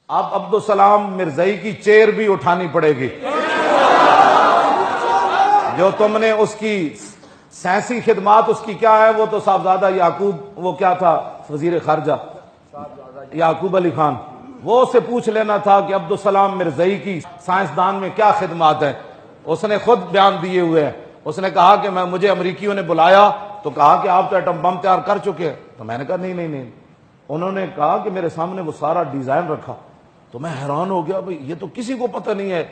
اب عبدالسلام مرزائی کی چیئر بھی اٹھانی پڑے گی جو تم نے اس کی سائنسی خدمات اس کی کیا ہے، وہ تو صاحبزادہ یعقوب، وہ کیا تھا وزیر خارجہ یعقوب علی خان، وہ اسے پوچھ لینا تھا کہ عبدالسلام مرزائی کی سائنسدان میں کیا خدمات ہیں، اس نے خود بیان دیے ہوئے ہیں۔ اس نے کہا کہ مجھے امریکیوں نے بلایا تو کہا کہ آپ تو ایٹم بم تیار کر چکے ہیں، تو میں نے کہا نہیں، انہوں نے کہا کہ میرے سامنے وہ سارا ڈیزائن رکھا تو میں حیران ہو گیا، بھئی یہ تو کسی کو پتہ نہیں ہے۔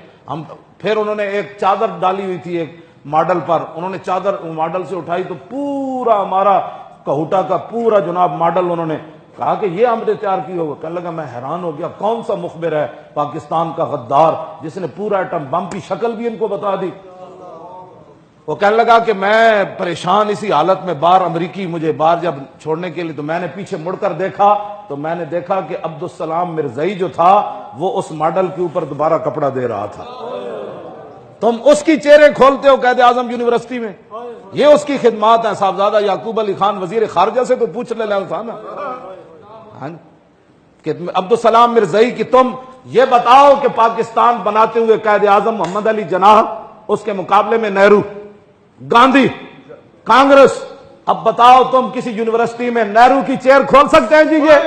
پھر انہوں نے ایک چادر ڈالی ہوئی تھی ایک ماڈل پر، انہوں نے چادر ماڈل سے اٹھائی تو پورا ہمارا کہوٹا کا پورا جناب ماڈل انہوں نے کہا کہ یہ ہم نے تیار کی ہوگا۔ کہنے لگا میں حیران ہو گیا، کون سا مخبر ہے پاکستان کا غدار جس نے پورا ایٹم بم کی شکل بھی ان کو بتا دی۔ وہ کہنے لگا کہ میں پریشان اسی حالت میں باہر امریکی مجھے باہر جب چھوڑنے کے لیے، تو میں نے پیچھے مڑ کر دیکھا تو میں نے دیکھا کہ عبدالسلام مرزائی جو تھا وہ اس ماڈل کے اوپر دوبارہ کپڑا دے رہا تھا۔ تم اس کی چہرے کھولتے ہو قائد اعظم یونیورسٹی میں، یہ اس کی خدمات ہیں۔ صاحبزادہ یعقوب علی خان وزیر خارجہ سے تو پوچھ لینا تھا نا کہ عبدالسلام مرزائی کی تم یہ بتاؤ کہ پاکستان بناتے ہوئے قائد اعظم محمد علی جناح، اس کے مقابلے میں نہرو، گاندھی، کانگریس، اب بتاؤ تم کسی یونیورسٹی میں نہرو کی چیئر کھول سکتے ہیں جی؟ یہ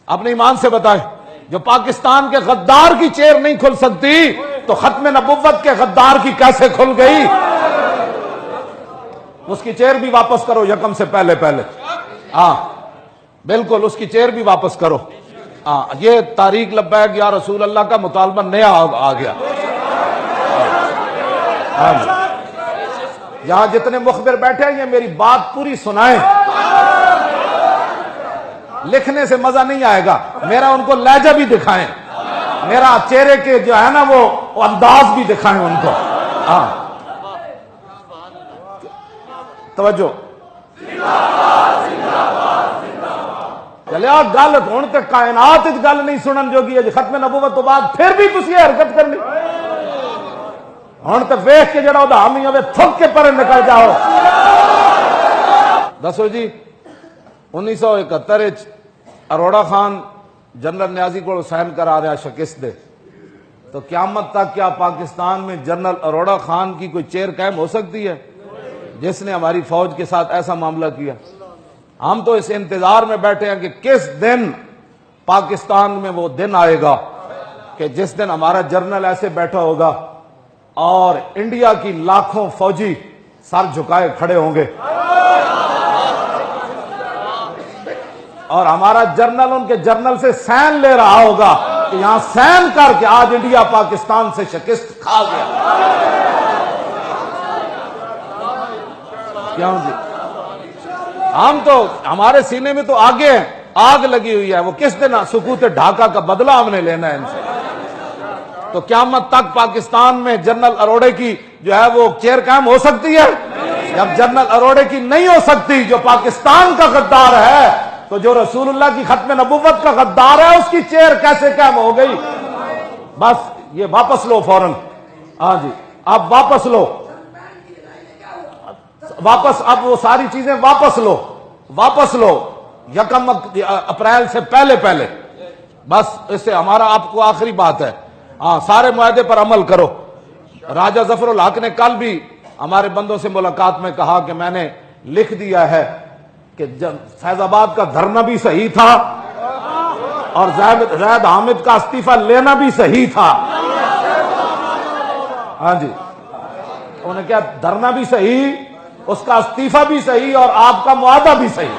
اپنے ایمان سے بتائیں، جو پاکستان کے غدار کی چیئر نہیں کھل سکتی تو ختم نبوت کے غدار کی کیسے کھل گئی؟ اس کی چیئر بھی واپس کرو یکم سے پہلے ہاں بالکل، اس کی چیئر بھی واپس کرو۔ ہاں یہ تحریک لبیک یا رسول اللہ کا مطالبہ نیا آ گیا۔ یہاں جتنے مخبر بیٹھے ہیں یہ میری بات پوری سنائیں، لکھنے سے مزہ نہیں آئے گا، میرا ان کو لہجہ بھی دکھائیں، میرا چہرے کے جو ہے نا وہ انداز بھی دکھائیں ان کو۔ ہاں توجہ، چلے گل ہوں تو کائنات گل نہیں سنن جوگی ہے، ختم نبوت تو بعد پھر بھی تسی یہ حرکت کرنی، ہوں تو ویخ کے جڑا وہ حامی ہوئے تھک کے پرے نکل جاؤ۔ دسو جی 1971 اروڑا خان جنرل نیازی کو سائن کرا رہا شکست دے، تو قیامت تک کیا پاکستان میں جنرل اروڑا خان کی کوئی چیئر قائم ہو سکتی ہے جس نے ہماری فوج کے ساتھ ایسا معاملہ کیا؟ ہم تو اس انتظار میں بیٹھے ہیں کہ کس دن پاکستان میں وہ دن آئے گا کہ جس دن ہمارا جنرل ایسے بیٹھا ہوگا اور انڈیا کی لاکھوں فوجی سر جھکائے کھڑے ہوں گے اور ہمارا جنرل ان کے جنرل سے سین لے رہا ہوگا کہ یہاں سین کر کے آج انڈیا پاکستان سے شکست کھا گیا۔ کیوں جی؟ ہم تو ہمارے سینے میں تو آگے ہیں، آگ لگی ہوئی ہے، وہ کس دن سکوت ڈھاکہ کا بدلہ ہم نے لینا ہے ان سے۔ تو قیامت تک پاکستان میں جنرل اروڑے کی جو ہے وہ چیئر قائم ہو سکتی ہے؟ جب جنرل اروڑے کی نہیں ہو سکتی جو پاکستان کا غدار ہے، تو جو رسول اللہ کی ختم نبوت کا غدار ہے اس کی چیئر کیسے قائم ہو گئی؟ بس یہ واپس لو فوراً، ہاں جی اب واپس لو، واپس اب وہ ساری چیزیں واپس لو 1 اپریل سے پہلے، بس اس سے ہمارا آپ کو آخری بات ہے، ہاں سارے معاہدے پر عمل کرو۔ راجہ ظفر الحق نے کل بھی ہمارے بندوں سے ملاقات میں کہا کہ میں نے لکھ دیا ہے کہ فیض آباد کا دھرنا بھی صحیح تھا اور زید حامد کا استعفیٰ لینا بھی صحیح تھا۔ ہاں جی انہوں نے کیا، دھرنا بھی صحیح، اس کا استعفیٰ بھی صحیح اور آپ کا معاہدہ بھی صحیح۔